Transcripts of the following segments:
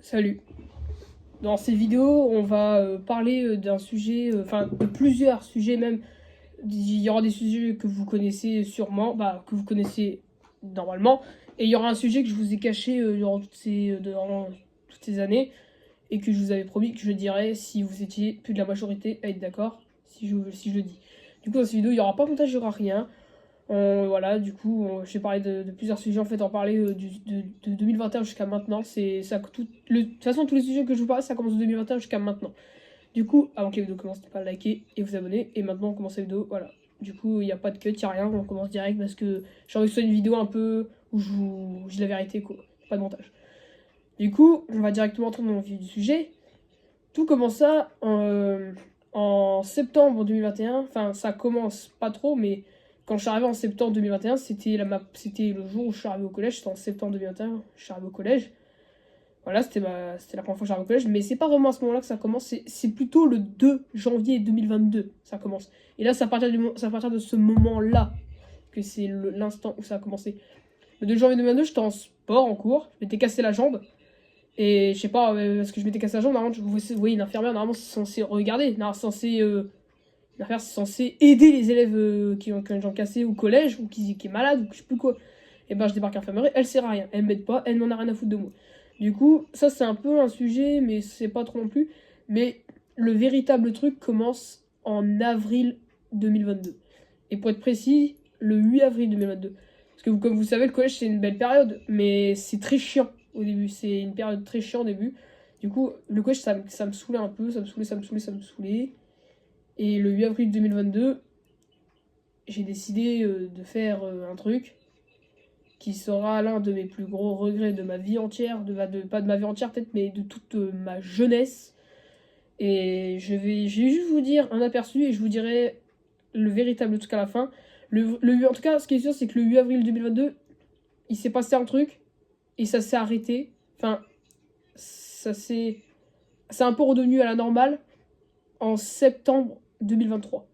Salut. Dans ces vidéos, on va parler d'un sujet, enfin de plusieurs sujets même. Il y aura des sujets que vous connaissez sûrement, que vous connaissez normalement, et il y aura un sujet que je vous ai caché durant toutes ces années, et que je vous avais promis que je dirais si vous étiez plus de la majorité à être d'accord, si je le dis. Du coup, dans cette vidéo, il n'y aura pas de montage, il n'y aura rien. Voilà, du coup, j'ai parlé de plusieurs sujets. En fait, en parler de 2021 jusqu'à maintenant. De toute façon, tous les sujets que je vous parle, ça commence de 2021 jusqu'à maintenant. Du coup, avant que la vidéo commence, n'hésitez pas à liker et vous abonner. Et maintenant, on commence la vidéo. Voilà. Du coup, il n'y a pas de cut, il n'y a rien. On commence direct parce que j'ai envie que ce soit une vidéo un peu où je dis la vérité, quoi. Pas de montage. Du coup, on va directement entrer dans le vif du sujet. Tout commence en septembre 2021. Enfin, ça commence pas trop, mais quand je suis arrivé en septembre 2021, c'était le jour où je suis arrivé au collège. C'était en septembre 2021, je suis arrivé au collège. Voilà, c'était la première fois que j'arrive au collège. Mais c'est pas vraiment à ce moment-là que ça commence. C'est plutôt le 2 janvier 2022 ça commence. Et là, c'est à partir de ce moment-là que c'est l'instant où ça a commencé. Le 2 janvier 2022, j'étais en sport, en cours. Je m'étais cassé la jambe. Et je sais pas, parce que je m'étais cassé la jambe, normalement, vous voyez, une infirmière, normalement, c'est censé regarder. L'infirmière, c'est censé aider les élèves qui ont une jambe cassée au collège, ou qui est malade, ou je sais plus quoi. Et ben, je débarque à l'infirmerie, elle sert à rien. Elle m'aide pas, elle n'en a rien à foutre de moi. Du coup, ça, c'est un peu un sujet, mais c'est pas trop non plus. Mais le véritable truc commence en avril 2022. Et pour être précis, le 8 avril 2022. Parce que, comme vous savez, le collège, c'est une belle période, mais c'est très chiant au début. C'est une période très chiante au début. Du coup, le collège, ça me saoulait un peu. Ça me saoulait. Et le 8 avril 2022, j'ai décidé de faire un truc qui sera l'un de mes plus gros regrets de ma vie entière. Pas de ma vie entière, peut-être, mais de toute ma jeunesse. Et je vais juste vous dire un aperçu et je vous dirai le véritable truc à la fin. En tout cas, ce qui est sûr, c'est que le 8 avril 2022, il s'est passé un truc et ça s'est arrêté. Enfin, c'est un peu redevenu à la normale en septembre 2023.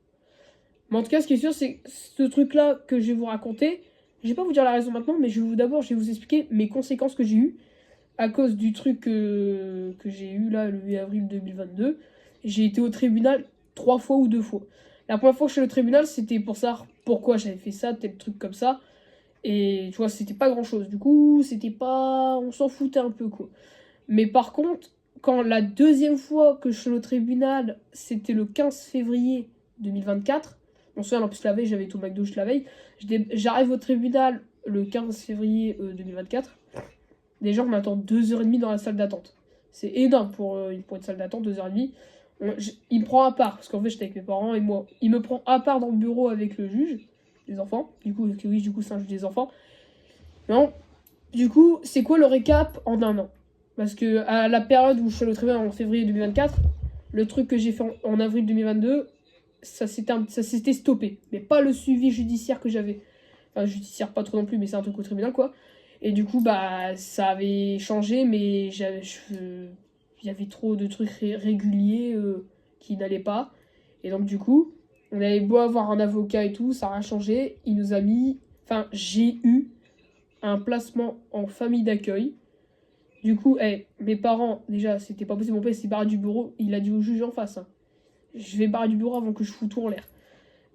Mais en tout cas, ce qui est sûr, c'est que ce truc-là que je vais vous raconter, je vais pas vous dire la raison maintenant, mais je vais vous expliquer mes conséquences que j'ai eues à cause du truc que j'ai eu là le 8 avril 2022. J'ai été au tribunal 3 fois ou 2 fois. La première fois que je suis allé au tribunal, c'était pour savoir pourquoi j'avais fait ça, tel truc comme ça. Et tu vois, c'était pas grand chose. Du coup, c'était pas. On s'en foutait un peu, quoi. Mais par contre, quand la deuxième fois que je suis allé au tribunal, c'était le 15 février 2024. On se souvient, en plus, la veille, j'avais été au McDo la veille. J'arrive au tribunal le 15 février 2024. Les gens m'attendent 2h30 dans la salle d'attente. C'est énorme pour une salle d'attente, 2h30. Il me prend à part, parce qu'en fait, j'étais avec mes parents et moi. Il me prend à part dans le bureau avec le juge des enfants. Du coup, c'est un juge des enfants. Non. Du coup, c'est quoi le récap en un an? Parce que à la période où je suis allé au tribunal en février 2024, le truc que j'ai fait en avril 2022, ça s'était stoppé. Mais pas le suivi judiciaire que j'avais. Enfin, judiciaire pas trop non plus, mais c'est un truc au tribunal, quoi. Et du coup, bah, ça avait changé, mais il y avait trop de trucs réguliers qui n'allaient pas. Et donc, du coup, on avait beau avoir un avocat et tout, ça n'a rien changé. Il nous a mis. Enfin, j'ai eu un placement en famille d'accueil. Du coup, mes parents, déjà, c'était pas possible. Mon père s'est barré du bureau. Il a dit au juge en face, hein, je vais barrer du bureau avant que je foute tout en l'air.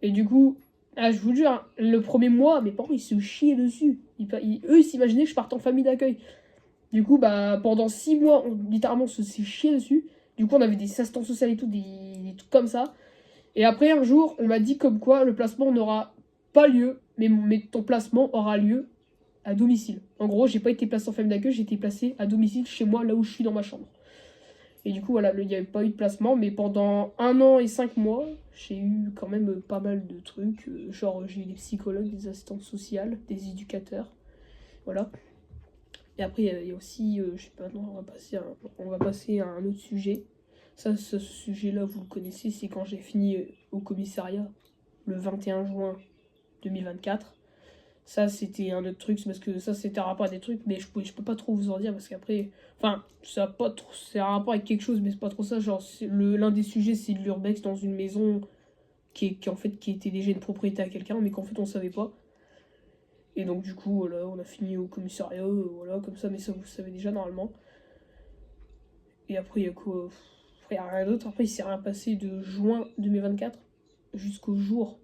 Et du coup, je vous jure, hein, le premier mois, mes parents, ils se chiaient dessus. Eux, ils s'imaginaient que je partais en famille d'accueil. Du coup, bah, pendant 6 mois, littéralement, on s'est chié dessus. Du coup, on avait des assistants sociaux et tout, des trucs comme ça. Et après, un jour, on m'a dit comme quoi le placement n'aura pas lieu, mais ton placement aura lieu à domicile. En gros, j'ai pas été placé en famille d'accueil, j'ai été placé à domicile chez moi, là où je suis dans ma chambre. Et du coup, voilà, il n'y avait pas eu de placement, mais pendant 1 an et 5 mois, j'ai eu quand même pas mal de trucs. Genre, j'ai eu des psychologues, des assistantes sociales, des éducateurs. Voilà. Et après, il y a aussi, je sais pas, non, on va passer à un autre sujet. Ça, ce sujet-là, vous le connaissez, c'est quand j'ai fini au commissariat le 21 juin 2024. Ça, c'était un autre truc, c'est parce que ça, c'était un rapport à des trucs, mais je peux pas trop vous en dire, parce qu'après, enfin, ça a pas trop, c'est un rapport avec quelque chose, mais c'est pas trop ça. Genre, l'un des sujets, c'est de l'urbex dans une maison en fait, qui était déjà une propriété à quelqu'un, mais qu'en fait, on savait pas. Et donc, du coup, voilà, on a fini au commissariat, voilà, comme ça, mais ça, vous savez déjà, normalement. Et après, il y a quoi? Après, il n'y a rien d'autre. Après, il s'est rien passé de juin 2024 jusqu'au jour,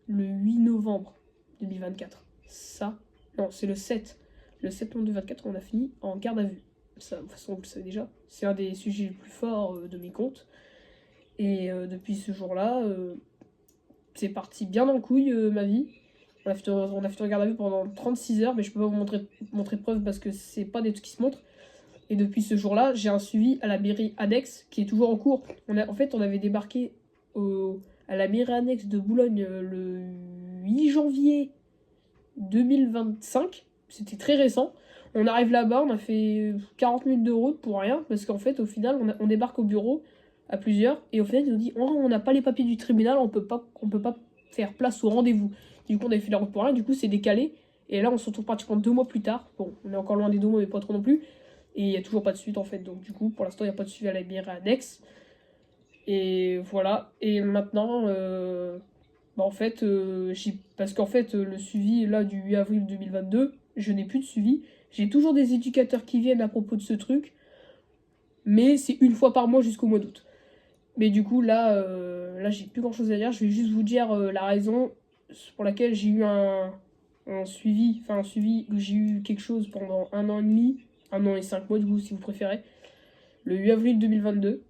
le 8 novembre 2024. Ça, non, c'est le 7. Le 7 novembre 2024, on a fini en garde à vue. Ça, de toute façon, vous le savez déjà. C'est un des sujets les plus forts de mes comptes. Et depuis ce jour-là, c'est parti bien en couille ma vie. On a fait un garde à vue pendant 36 heures, mais je peux pas vous montrer de preuves parce que c'est pas des trucs qui se montrent. Et depuis ce jour-là, j'ai un suivi à la mairie annexe qui est toujours en cours. En fait, on avait débarqué à la mairie annexe de Boulogne le 8 janvier 2025. C'était très récent. On arrive là-bas, on a fait 40 minutes de route pour rien, parce qu'en fait, au final, on débarque au bureau à plusieurs, et au final, ils nous dit, oh, on n'a pas les papiers du tribunal, on peut pas faire place au rendez-vous. Du coup, on avait fait la route pour rien, du coup, c'est décalé, et là, on se retrouve pratiquement 2 mois plus tard. Bon, on est encore loin des 2 mois, mais pas trop non plus, et il n'y a toujours pas de suite, en fait. Donc, du coup, pour l'instant, il n'y a pas de suivi à la mairie annexe. Et voilà, et maintenant, bah en fait, parce qu'en fait, le suivi là du 8 avril 2022, je n'ai plus de suivi. J'ai toujours des éducateurs qui viennent à propos de ce truc, mais c'est une fois par mois jusqu'au mois d'août. Mais du coup, là j'ai plus grand chose à dire. Je vais juste vous dire la raison pour laquelle j'ai eu un suivi, j'ai eu quelque chose pendant 1 an et demi, 1 an et 5 mois, du coup, si vous préférez, le 8 avril 2022.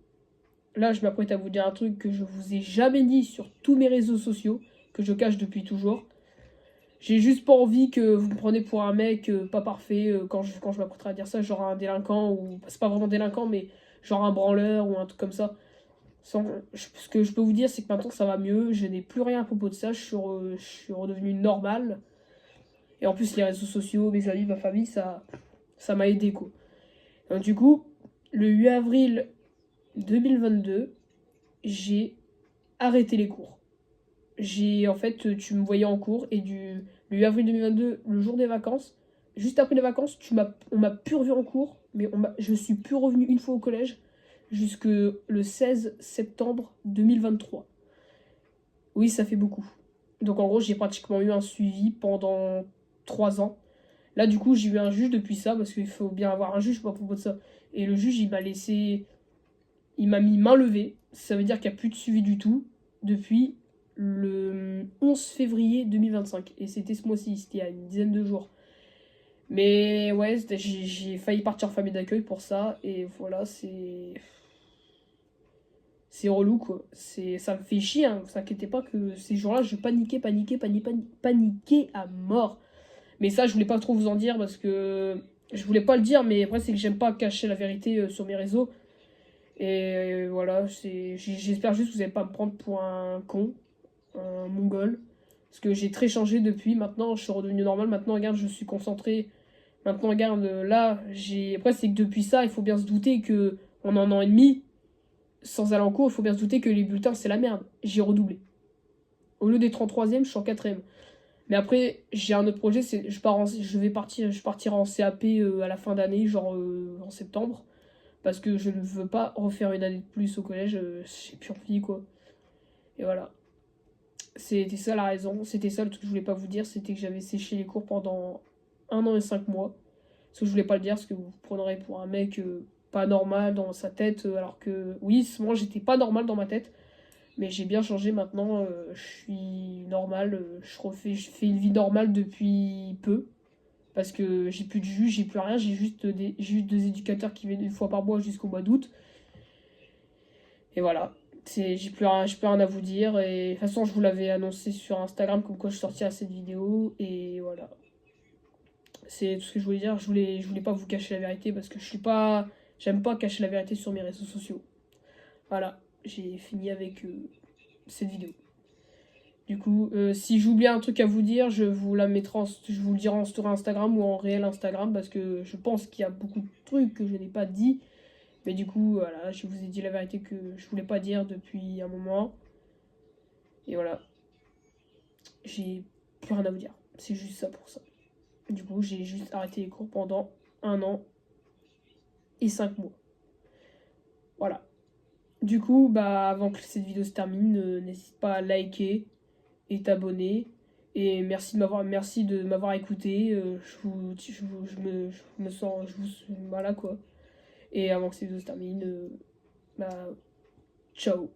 Là, je m'apprête à vous dire un truc que je vous ai jamais dit sur tous mes réseaux sociaux, que je cache depuis toujours. J'ai juste pas envie que vous me preniez pour un mec pas parfait quand je m'apprêterai à dire ça, genre un délinquant, ou c'est pas vraiment délinquant, mais genre un branleur ou un truc comme ça. Ce que je peux vous dire, c'est que maintenant ça va mieux, je n'ai plus rien à propos de ça, je suis redevenu normal. Et en plus, les réseaux sociaux, mes amis, ma famille, ça m'a aidé quoi. Donc, du coup, le 8 avril 2022, j'ai arrêté les cours. En fait, tu me voyais en cours et le 8 avril 2022, le jour des vacances, juste après les vacances, on m'a plus revu en cours, mais je suis plus revenu une fois au collège jusque le 16 septembre 2023. Oui, ça fait beaucoup. Donc en gros, j'ai pratiquement eu un suivi pendant 3 ans. Là, du coup, j'ai eu un juge depuis ça, parce qu'il faut bien avoir un juge à propos de ça. Et le juge, il m'a mis main levée. Ça veut dire qu'il n'y a plus de suivi du tout depuis le 11 février 2025. Et c'était ce mois-ci, c'était il y a une dizaine de jours. Mais ouais, j'ai failli partir en famille d'accueil pour ça. Et voilà, c'est relou quoi. Ça me fait chier, hein. Vous inquiétez pas que ces jours-là, je paniquais à mort. Mais ça, je voulais pas trop vous en dire parce que je voulais pas le dire, mais après, c'est que j'aime pas cacher la vérité sur mes réseaux. Et voilà, j'espère juste que vous n'allez pas me prendre pour un con, un mongol. Parce que j'ai très changé depuis. Maintenant, je suis redevenu normal. Maintenant, regarde, je suis concentré. Maintenant, regarde, là, Après, c'est que depuis ça, il faut bien se douter que en 1 an et demi, sans aller en cours, il faut bien se douter que les bulletins, c'est la merde. J'ai redoublé. Au lieu d'être en troisième, je suis en quatrième. Mais après, j'ai un autre projet, je partirai en CAP à la fin d'année, genre en septembre. Parce que je ne veux pas refaire une année de plus au collège, j'ai plus envie quoi. Et voilà. C'était ça la raison, c'était ça le truc que je voulais pas vous dire, c'était que j'avais séché les cours pendant 1 an et 5 mois. Parce que je voulais pas le dire, parce que vous vous prendrez pour un mec pas normal dans sa tête, alors que oui, moi j'étais pas normal dans ma tête, mais j'ai bien changé maintenant, je suis normal, je fais une vie normale depuis peu. Parce que j'ai plus de juge, j'ai plus rien, j'ai juste 2 éducateurs qui viennent une fois par mois jusqu'au mois d'août. Et voilà, j'ai plus rien à vous dire. Et de toute façon, je vous l'avais annoncé sur Instagram comme quoi je sortirais cette vidéo. Et voilà. C'est tout ce que je voulais dire. Je voulais pas vous cacher la vérité parce que j'aime pas cacher la vérité sur mes réseaux sociaux. Voilà, j'ai fini avec cette vidéo. Du coup, si j'oublie un truc à vous dire, je vous le dirai en story Instagram ou en réel Instagram parce que je pense qu'il y a beaucoup de trucs que je n'ai pas dit. Mais du coup, voilà, je vous ai dit la vérité que je voulais pas dire depuis un moment. Et voilà, j'ai plus rien à vous dire. C'est juste ça pour ça. Du coup, j'ai juste arrêté les cours pendant 1 an et 5 mois. Voilà. Du coup, bah, avant que cette vidéo se termine, n'hésite pas à liker et t'abonner. Et merci de m'avoir écouté. Je me sens, voilà quoi. Et avant que cette vidéo se termine, bah, ciao.